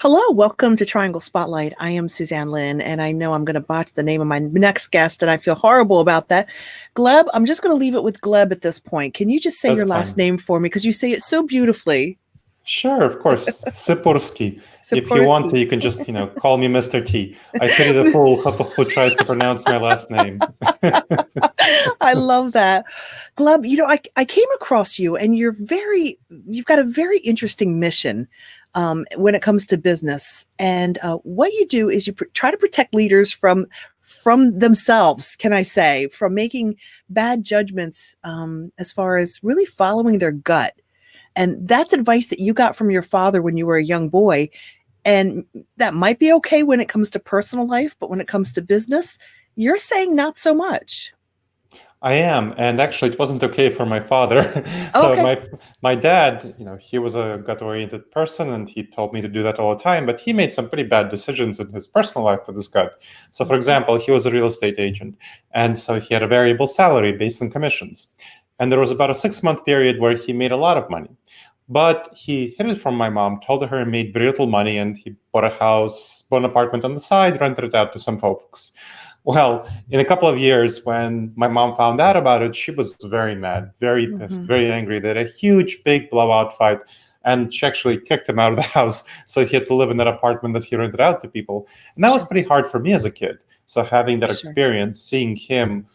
Hello, welcome to Triangle Spotlight. I am Suzanne Lynn, and I know I'm going to botch the name of my next guest, and I feel horrible about that. Gleb, I'm just going to leave it with Gleb at this point. Can you just say That's your last fine. name for me? Because you say it so beautifully. Sure, of course. Tsipursky. If you want Tsipursky. to, you can just, call me Mr. T. I pity the fool who tries to pronounce my last name. I love that. Gleb, I came across you and you've got a very interesting mission when it comes to business. And what you do is you try to protect leaders from themselves, can I say, from making bad judgments as far as really following their gut. And that's advice that you got from your father when you were a young boy. And that might be okay when it comes to personal life, but when it comes to business, you're saying not so much. I am, and actually, it wasn't okay for my father. So Okay. my dad, he was a gut-oriented person, and he told me to do that all the time. But he made some pretty bad decisions in his personal life with his gut. So, for example, he was a real estate agent, and so he had a variable salary based on commissions. And there was about a 6-month period where he made a lot of money. But he hid it from my mom, told her he made very little money, and he bought a house, bought an apartment on the side, rented it out to some folks. Well, in a couple of years, when my mom found out about it, she was very mad, very pissed, Hmm. very angry. They had a huge, big blowout fight, and she actually kicked him out of the house. So he had to live in that apartment that he rented out to people. And that was Sure. pretty hard for me as a kid. So having that Sure. experience, seeing him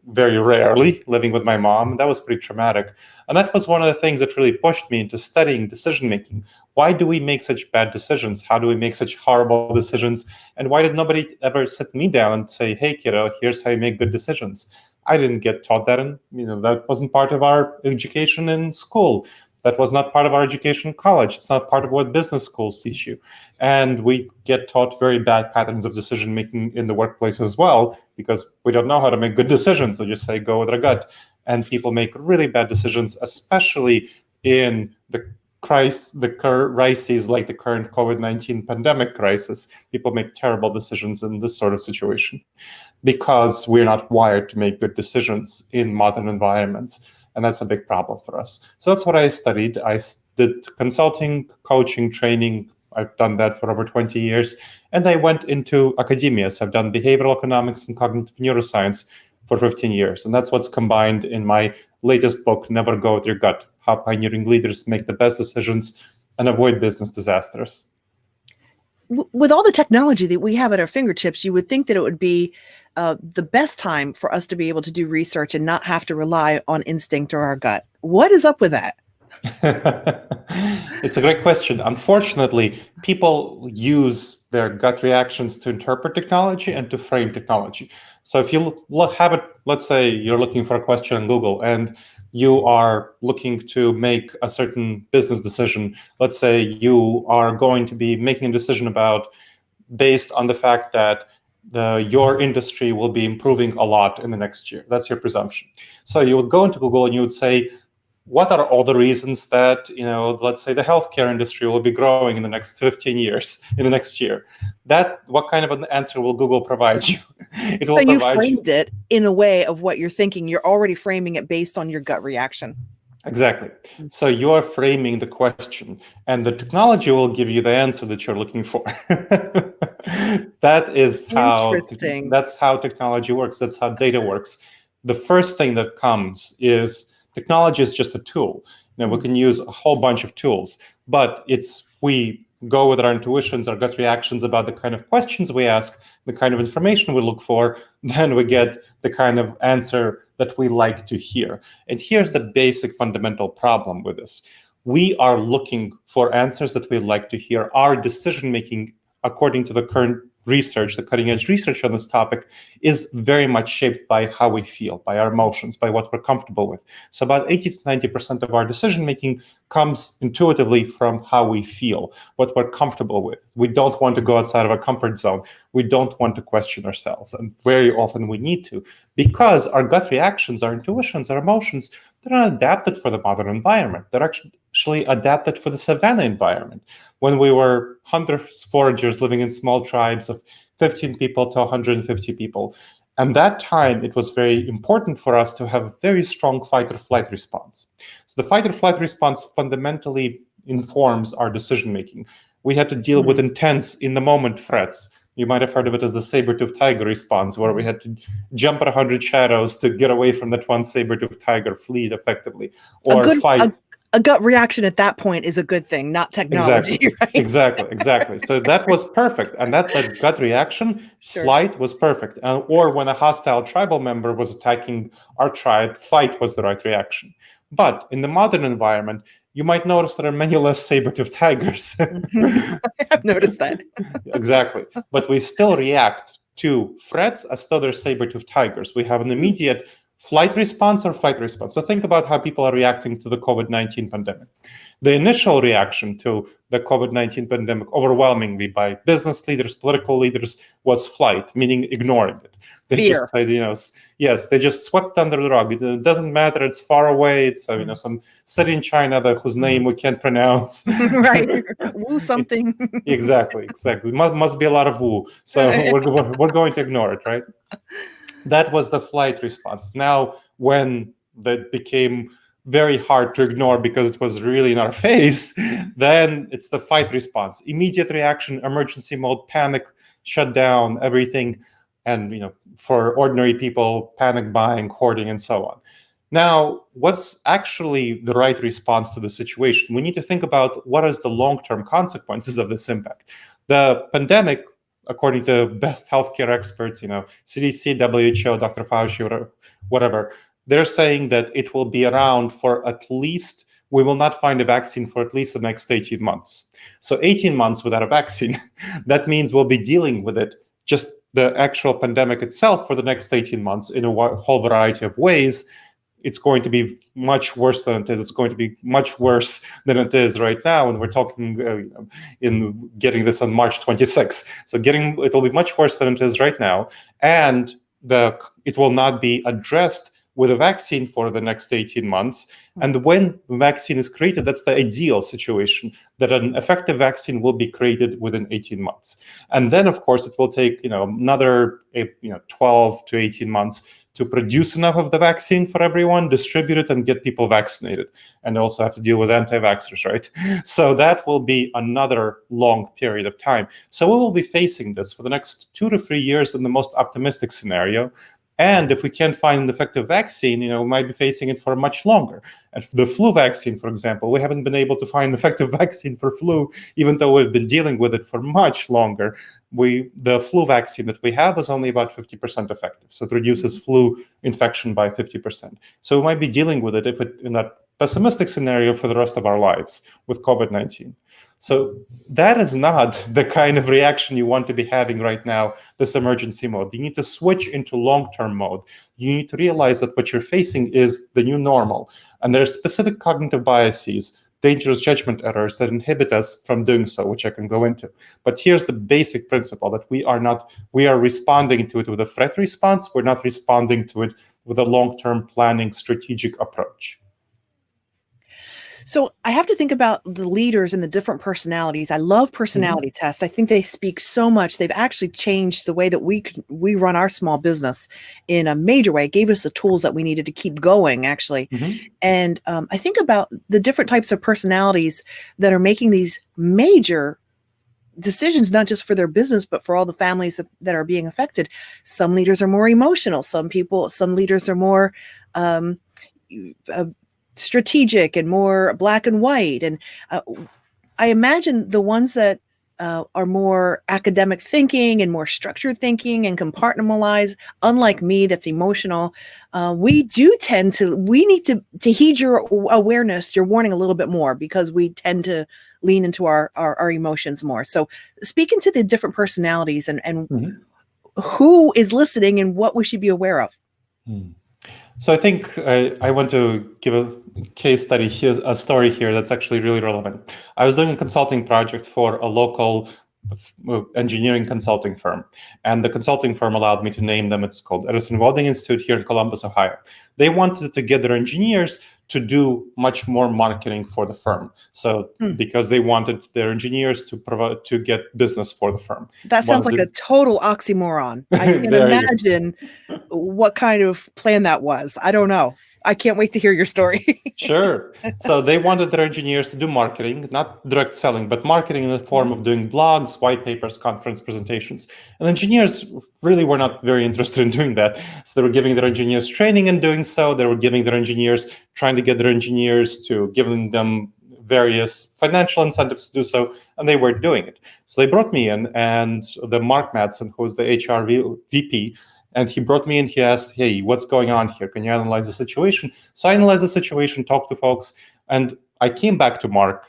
very rarely living with my mom, that was pretty traumatic. And that was one of the things that really pushed me into studying decision making. Why do we make such bad decisions? How do we make such horrible decisions? And why did nobody ever sit me down and say, hey, kiddo, here's how you make good decisions? I didn't get taught that, and that wasn't part of our education in school. That was not part of our education in college. It's not part of what business schools teach you. And we get taught very bad patterns of decision making in the workplace as well, because we don't know how to make good decisions. So just say, go with our gut. And people make really bad decisions, especially in the crises like the current COVID-19 pandemic crisis. People make terrible decisions in this sort of situation because we're not wired to make good decisions in modern environments. And that's a big problem for us. So that's what I studied. I did consulting, coaching, training. I've done that for over 20 years. And I went into academia. So I've done behavioral economics and cognitive neuroscience for 15 years. And that's what's combined in my latest book, Never Go With Your Gut: How Pioneering Leaders Make the Best Decisions and Avoid Business Disasters. With all the technology that we have at our fingertips, you would think that it would be the best time for us to be able to do research and not have to rely on instinct or our gut. What is up with that? It's a great question. Unfortunately, people use their gut reactions to interpret technology and to frame technology. So if you have it, let's say you're looking for a question on Google and you are looking to make a certain business decision. Let's say you are going to be making a decision based on the fact that your industry will be improving a lot in the next year. That's your presumption. So you would go into Google and you would say, what are all the reasons that, let's say the healthcare industry will be growing in the next 15 years, in the next year? What kind of an answer will Google provide you? It So will you provide you. framed it in a way of what you're thinking. You're already framing it based on your gut reaction. Exactly. So you are framing the question, and the technology will give you the answer that you're looking for. Interesting. That's how technology works. That's how data works. The first thing that comes is technology is just a tool. We can use a whole bunch of tools, but we go with our intuitions, our gut reactions about the kind of questions we ask, the kind of information we look for, then we get the kind of answer that we like to hear. And here's the basic fundamental problem with this. We are looking for answers that we like to hear. Our decision making, according to the current research, the cutting edge research on this topic, is very much shaped by how we feel, by our emotions, by what we're comfortable with. So about 80 to 90% of our decision making comes intuitively from how we feel, what we're comfortable with. We don't want to go outside of our comfort zone. We don't want to question ourselves. And very often we need to, because our gut reactions, our intuitions, our emotions, they're not adapted for the modern environment. They're actually adapted for the savanna environment. When we were hunters, foragers living in small tribes of 15 people to 150 people. And that time, it was very important for us to have a very strong fight or flight response. So the fight or flight response fundamentally informs our decision making. We had to deal with intense, in the moment threats. You might have heard of it as the saber-toothed tiger response, where we had to jump at 100 shadows to get away from that one saber-toothed tiger, flee effectively, or fight. A gut reaction at that point is a good thing, not technology, Exactly. right? Exactly. So that was perfect. And that gut reaction, Sure. flight was perfect. Or when a hostile tribal member was attacking our tribe, fight was the right reaction. But in the modern environment, you might notice there are many less saber-toothed tigers. I've noticed that. Exactly. But we still react to threats as though they're saber-toothed tigers. We have an immediate flight response or fight response. So think about how people are reacting to the COVID-19 pandemic. The initial reaction to the COVID-19 pandemic, overwhelmingly by business leaders, political leaders, was flight, meaning ignoring it. They Fear. just said, yes, they just swept under the rug. It doesn't matter. It's far away. It's some city in China whose name we can't pronounce. Right. Woo something. Exactly. Must be a lot of woo. So we're going to ignore it, right? That was the flight response. Now, when that became very hard to ignore because it was really in our face, then it's the fight response. Immediate reaction, emergency mode, panic, shut down everything. And for ordinary people, panic buying, hoarding, and so on. Now, what's actually the right response to the situation? We need to think about what is the long-term consequences of this impact. The pandemic, according to best healthcare experts, CDC, WHO, Dr. Fauci, whatever, they're saying that it will be around for we will not find a vaccine for at least the next 18 months. So 18 months without a vaccine, that means we'll be dealing with it, just the actual pandemic itself, for the next 18 months in a whole variety of ways. It's going to be much worse than it is. It's going to be much worse than it is right now. And we're talking in getting this on March 26th. So it will be much worse than it is right now. And it will not be addressed with a vaccine for the next 18 months. And when the vaccine is created, that's the ideal situation, that an effective vaccine will be created within 18 months. And then, of course, it will take another 12 to 18 months to produce enough of the vaccine for everyone, distribute it, and get people vaccinated. And also have to deal with anti-vaxxers, right? So that will be another long period of time. So we will be facing this for the next 2 to 3 years in the most optimistic scenario. And if we can't find an effective vaccine, we might be facing it for much longer. And for the flu vaccine, for example, we haven't been able to find an effective vaccine for flu, even though we've been dealing with it for much longer. The flu vaccine that we have is only about 50% effective. So it reduces flu infection by 50%. So we might be dealing with it in that pessimistic scenario for the rest of our lives with COVID-19. So that is not the kind of reaction you want to be having right now, this emergency mode. You need to switch into long-term mode. You need to realize that what you're facing is the new normal. And there are specific cognitive biases, dangerous judgment errors that inhibit us from doing so, which I can go into. But here's the basic principle, that we are responding to it with a threat response. We're not responding to it with a long-term planning strategic approach. So I have to think about the leaders and the different personalities. I love personality tests. I think they speak so much. They've actually changed the way that we run our small business in a major way. It gave us the tools that we needed to keep going, actually. And I think about the different types of personalities that are making these major decisions, not just for their business, but for all the families that are being affected. Some leaders are more emotional. Some leaders are more strategic and more black and white. And I imagine the ones that are more academic thinking and more structured thinking and compartmentalize, unlike me, that's emotional, we need to heed your awareness, your warning a little bit more, because we tend to lean into our emotions more. So speaking to the different personalities and who is listening and what we should be aware of. So I think I want to give a case study here, a story here that's actually really relevant. I was doing a consulting project for a local engineering consulting firm, and the consulting firm allowed me to name them. It's called Edison Welding Institute here in Columbus, Ohio. They wanted to get their engineers to do much more marketing for the firm. So because they wanted their engineers to get business for the firm. That sounds like a total oxymoron. I can't imagine what kind of plan that was. I don't know. I can't wait to hear your story. Sure. So they wanted their engineers to do marketing, not direct selling, but marketing in the form of doing blogs, white papers, conference presentations. And engineers really were not very interested in doing that. So they were giving their engineers training in doing so. They were giving their engineers, trying to get their engineers to giving them various financial incentives to do so, and they were doing it. So they brought me in, and the Mark Madsen, who was the HR VP, and he brought me in. He asked, "Hey, what's going on here? Can you analyze the situation?" So I analyzed the situation, talked to folks, and I came back to Mark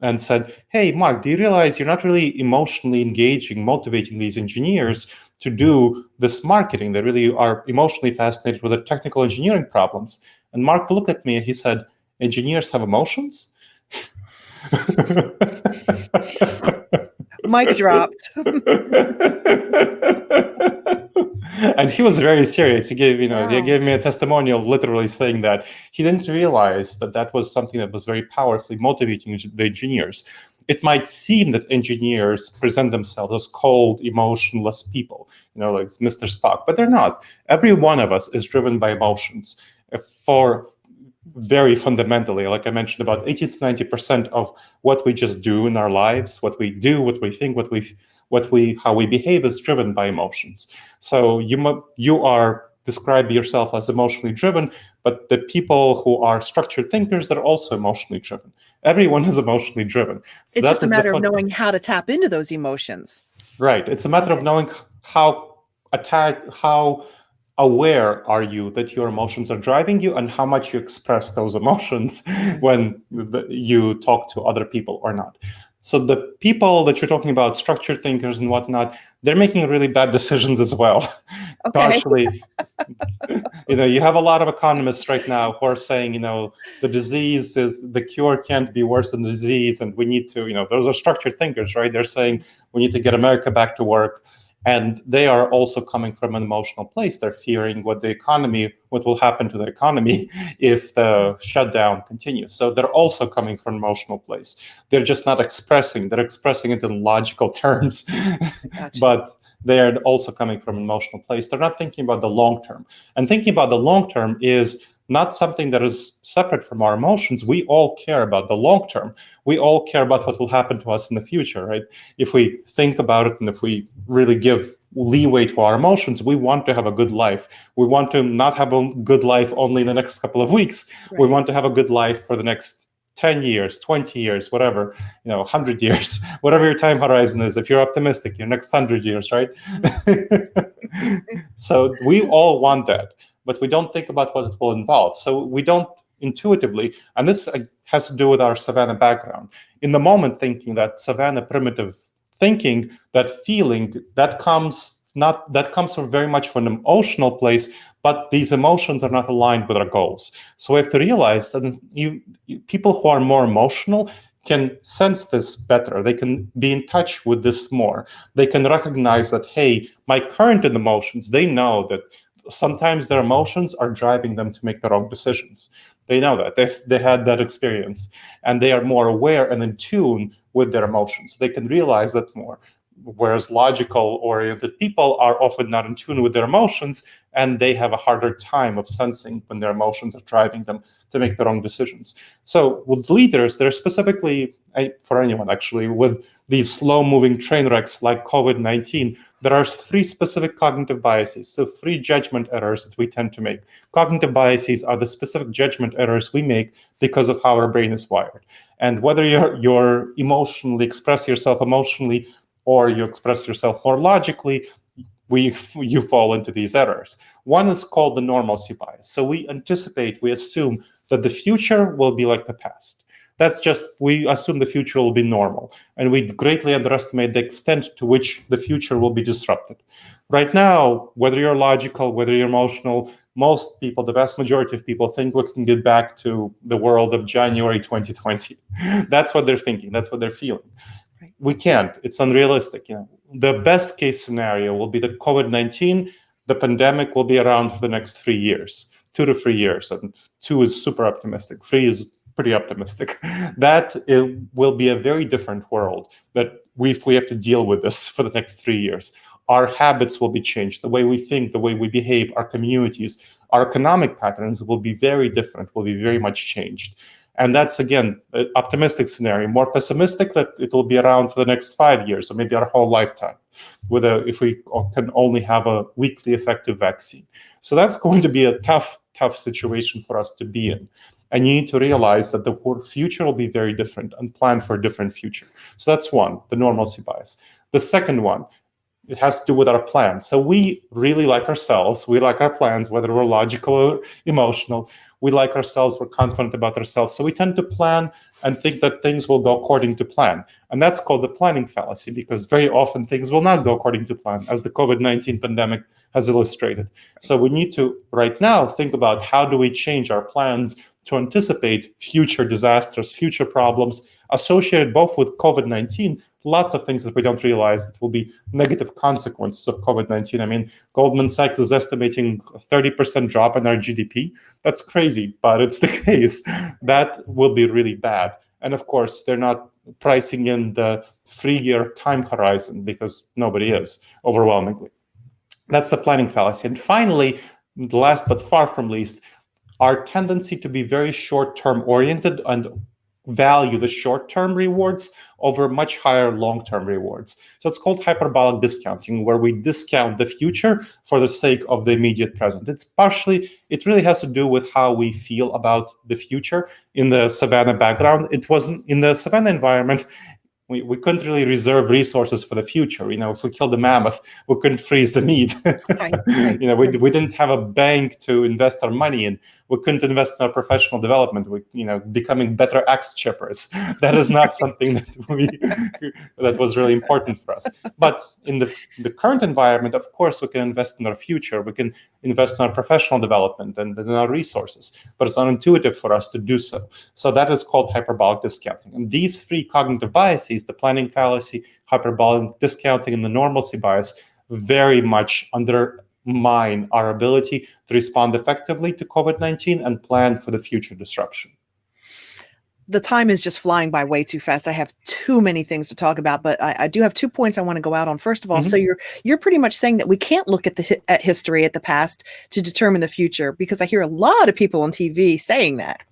and said, "Hey, Mark, do you realize you're not really emotionally engaging, motivating these engineers to do this marketing? They really are emotionally fascinated with the technical engineering problems." And Mark looked at me and he said, "Engineers have emotions?" Mic dropped. And he was very serious. He gave, Wow. he gave me a testimonial, literally saying that he didn't realize that that was something that was very powerfully motivating the engineers. It might seem that engineers present themselves as cold, emotionless people, like Mr. Spock, but they're not. Every one of us is driven by emotions for very fundamentally, like I mentioned, about 80 to 90% of what we just do in our lives, what we do, what we think, how we behave is driven by emotions. So you are describe yourself as emotionally driven, but the people who are structured thinkers, they're also emotionally driven. Everyone is emotionally driven. So it's just a matter of knowing how to tap into those emotions. Right. It's a matter of knowing how aware are you that your emotions are driving you, and how much you express those emotions when you talk to other people or not. So the people that you're talking about, structured thinkers and whatnot, they're making really bad decisions as well. Okay. Partially, you have a lot of economists right now who are saying, the cure can't be worse than the disease, and we need to, those are structured thinkers, right? They're saying we need to get America back to work. And they are also coming from an emotional place. They're fearing what will happen to the economy if the shutdown continues. So they're also coming from an emotional place. They're just not expressing. They're expressing it in logical terms. Gotcha. But they are also coming from an emotional place. They're not thinking about the long term. And thinking about the long term is not something that is separate from our emotions. We all care about the long term. We all care about what will happen to us in the future, right? If we think about it and if we really give leeway to our emotions, we want to have a good life. We want to not have a good life only in the next couple of weeks. Right. We want to have a good life for the next 10 years, 20 years, whatever, 100 years, whatever your time horizon is. If you're optimistic, your next 100 years, right? So we all want that, but we don't think about what it will involve. So we don't intuitively, and this has to do with our Savannah background. In the moment thinking, that Savannah primitive thinking, that feeling, that comes from very much from an emotional place, but these emotions are not aligned with our goals. So we have to realize that people who are more emotional can sense this better. They can be in touch with this more. They can recognize that, hey, my current emotions, they know that sometimes their emotions are driving them to make the wrong decisions. They know that. They had that experience, and they are more aware and in tune with their emotions. They can realize that more. Whereas logical-oriented people are often not in tune with their emotions, and they have a harder time of sensing when their emotions are driving them to make the wrong decisions. So with leaders, they're specifically, for anyone actually, with these slow-moving train wrecks like COVID-19, there are 3 specific cognitive biases, so 3 judgment errors that we tend to make. Cognitive biases are the specific judgment errors we make because of how our brain is wired. And whether you're emotionally, express yourself emotionally, or you express yourself more logically, you fall into these errors. One is called the normalcy bias. So we assume that the future will be like the past. We assume the future will be normal, and we greatly underestimate the extent to which the future will be disrupted. Right now, whether you're logical, whether you're emotional, most people, the vast majority of people, think we can get back to the world of January 2020. That's what they're thinking. That's what they're feeling. We can't. It's unrealistic. The best case scenario will be that COVID-19, the pandemic, will be around for the next 3 years, 2 to 3 years. And 2 is super optimistic. 3 is pretty optimistic. That it will be a very different world that we have to deal with this for the next 3 years. Our habits will be changed. The way we think, the way we behave, our communities, Our economic patterns will be very different, will be very much changed. And that's, again, an optimistic scenario. More pessimistic, that it will be around for the next 5 years or maybe our whole lifetime, if we can only have a weekly effective vaccine. So that's going to be a tough situation for us to be in. And you need to realize that the future will be very different and plan for a different future. So that's one, the normalcy bias. The second one, it has to do with our plans. So we really like ourselves. We like our plans, whether we're logical or emotional. We like ourselves. We're confident about ourselves. So we tend to plan and think that things will go according to plan. And that's called the planning fallacy, because very often things will not go according to plan, as the COVID-19 pandemic has illustrated. So we need to, right now, think about how do we change our plans to anticipate future disasters, future problems associated both with COVID-19, lots of things that we don't realize that will be negative consequences of COVID-19. I mean, Goldman Sachs is estimating a 30% drop in our GDP. That's crazy, but it's the case. That will be really bad. And of course, they're not pricing in the 3-year time horizon, because nobody is, overwhelmingly. That's the planning fallacy. And finally, last but far from least, our tendency to be very short-term oriented and value the short-term rewards over much higher long-term rewards. So it's called hyperbolic discounting, where we discount the future for the sake of the immediate present. It really has to do with how we feel about the future. In the savanna background, it wasn't in the savanna environment. We couldn't really reserve resources for the future. If we killed a mammoth, we couldn't freeze the meat. Right. We didn't have a bank to invest our money in. We couldn't invest in our professional development. Becoming better axe chippers. That is not something that was really important for us. But in the current environment, of course, we can invest in our future. We can invest in our professional development and in our resources. But it's unintuitive for us to do so. So that is called hyperbolic discounting. And these three cognitive biases, the planning fallacy, hyperbolic discounting, and the normalcy bias, very much undermine our ability to respond effectively to COVID-19 and plan for the future disruption. The time is just flying by way too fast. I have too many things to talk about, but I do have 2 points I want to go out on. First of all, so you're pretty much saying that we can't look at at history, at the past, to determine the future, because I hear a lot of people on TV saying that.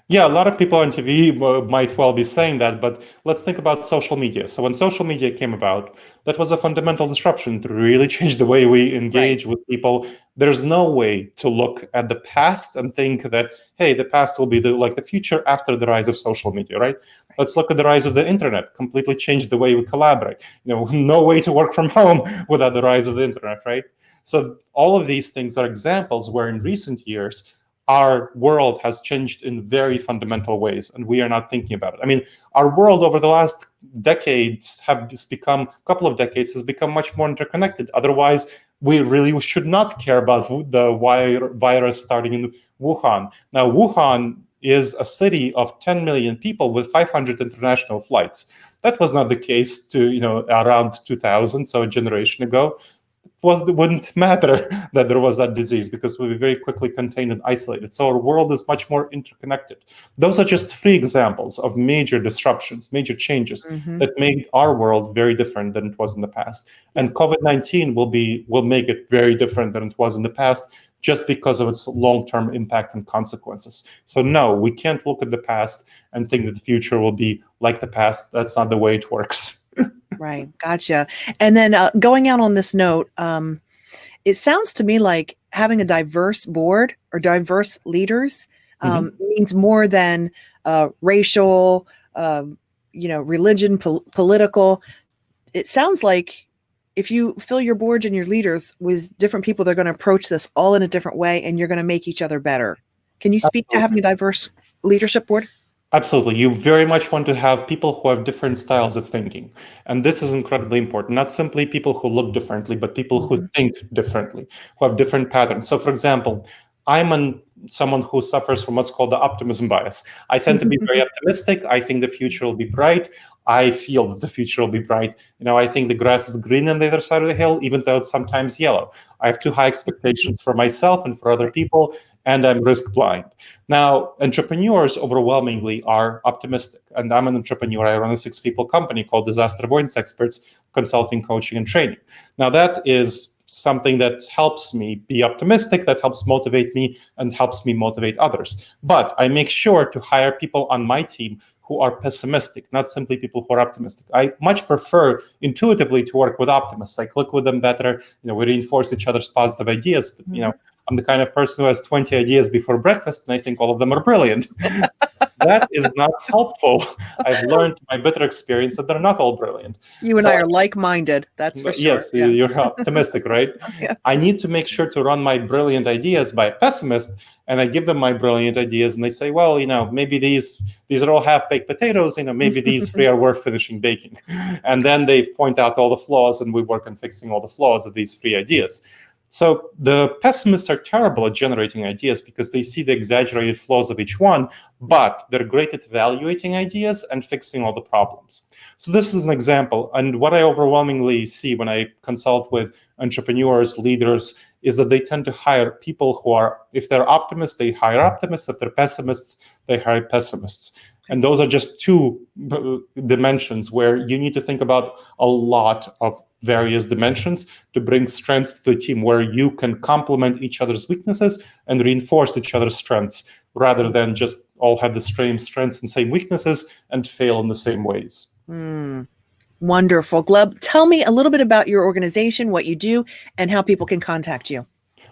Yeah, a lot of people on TV might well be saying that, but let's think about social media. So when social media came about, that was a fundamental disruption to really change the way we engage with people. There's no way to look at the past and think that, hey, the past will be like the future after the rise of social media, right? Let's look at the rise of the internet, completely changed the way we collaborate. No way to work from home without the rise of the internet, right? So all of these things are examples where in recent years, our world has changed in very fundamental ways, and we are not thinking about it. I mean, our world over the last couple of decades has become much more interconnected. Otherwise, we really should not care about the virus starting in Wuhan. Now, Wuhan is a city of 10 million people with 500 international flights. That was not the case around 2000, so a generation ago. Well, it wouldn't matter that there was that disease, because we were very quickly contained and isolated. So our world is much more interconnected. Those are just 3 examples of major disruptions, major changes that made our world very different than it was in the past. And COVID-19 will make it very different than it was in the past, just because of its long-term impact and consequences. So no, we can't look at the past and think that the future will be like the past. That's not the way it works. Right. Gotcha. And then going out on this note, it sounds to me like having a diverse board or diverse leaders means more than racial, religion, political. It sounds like if you fill your boards and your leaders with different people, they're going to approach this all in a different way, and you're going to make each other better. Can you speak to having a diverse leadership board? Absolutely. You very much want to have people who have different styles of thinking. And this is incredibly important. Not simply people who look differently, but people who think differently, who have different patterns. So, for example, I'm someone who suffers from what's called the optimism bias. I tend to be very optimistic. I think the future will be bright. I feel that the future will be bright. I think the grass is green on the other side of the hill, even though it's sometimes yellow. I have too high expectations for myself and for other people, and I'm risk blind. Now, entrepreneurs overwhelmingly are optimistic. And I'm an entrepreneur. I run a 6-people company called Disaster Avoidance Experts, Consulting, Coaching, and Training. Now, that is something that helps me be optimistic, that helps motivate me and helps me motivate others. But I make sure to hire people on my team who are pessimistic, not simply people who are optimistic. I much prefer intuitively to work with optimists. I click with them better. We reinforce each other's positive ideas. But, I'm the kind of person who has 20 ideas before breakfast, and I think all of them are brilliant. That is not helpful. I've learned my bitter experience that they're not all brilliant. You and I are like-minded, that's for sure. Yes, you're optimistic, right? Yeah. I need to make sure to run my brilliant ideas by a pessimist, and I give them my brilliant ideas, and they say, well, maybe these are all half-baked potatoes, maybe these three are worth finishing baking. And then they point out all the flaws, and we work on fixing all the flaws of these three ideas. So the pessimists are terrible at generating ideas because they see the exaggerated flaws of each one, but they're great at evaluating ideas and fixing all the problems. So this is an example. And what I overwhelmingly see when I consult with entrepreneurs, leaders, is that they tend to hire people who are, if they're optimists, they hire optimists. If they're pessimists, they hire pessimists. And those are just two dimensions where you need to think about a lot of various dimensions to bring strengths to the team, where you can complement each other's weaknesses and reinforce each other's strengths, rather than just all have the same strengths and same weaknesses and fail in the same ways. Wonderful. Gleb, tell me a little bit about your organization, what you do, and how people can contact you.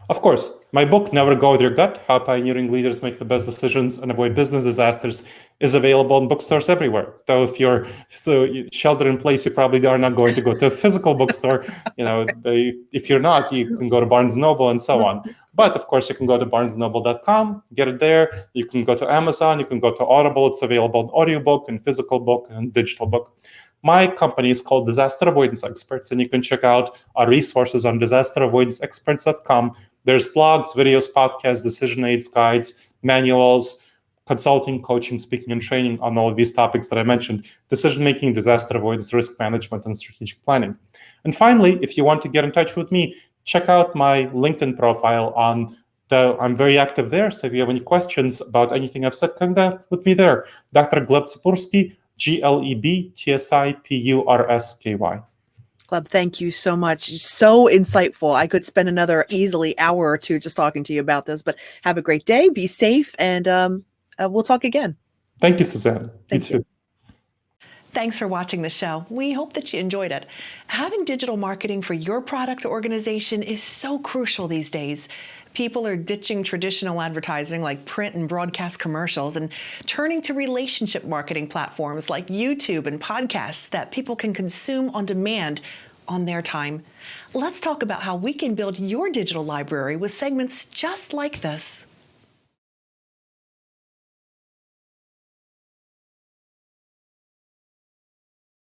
Of course, my book, Never Go With Your Gut, How Pioneering Leaders Make the Best Decisions and Avoid Business Disasters, is available in bookstores everywhere. Though if you're shelter in place, you probably are not going to go to a physical bookstore. If you're not, you can go to Barnes & Noble and so on. But of course, you can go to barnesandnoble.com, get it there. You can go to Amazon, you can go to Audible. It's available in audiobook and physical book and digital book. My company is called Disaster Avoidance Experts, and you can check out our resources on disasteravoidanceexperts.com. There's blogs, videos, podcasts, decision aids, guides, manuals, consulting, coaching, speaking, and training on all of these topics that I mentioned: decision-making, disaster avoidance, risk management, and strategic planning. And finally, if you want to get in touch with me, check out my LinkedIn profile. I'm very active there, so if you have any questions about anything I've said, contact with me there. Dr. Gleb Tsipursky, GlebTsipursky. Gleb, thank you so much. So insightful. I could spend another easily hour or two just talking to you about this, but have a great day. Be safe, and we'll talk again. Thank you, Suzanne. Thank you. Thanks for watching the show. We hope that you enjoyed it. Having digital marketing for your product or organization is so crucial these days. People are ditching traditional advertising like print and broadcast commercials and turning to relationship marketing platforms like YouTube and podcasts that people can consume on demand on their time. Let's talk about how we can build your digital library with segments just like this.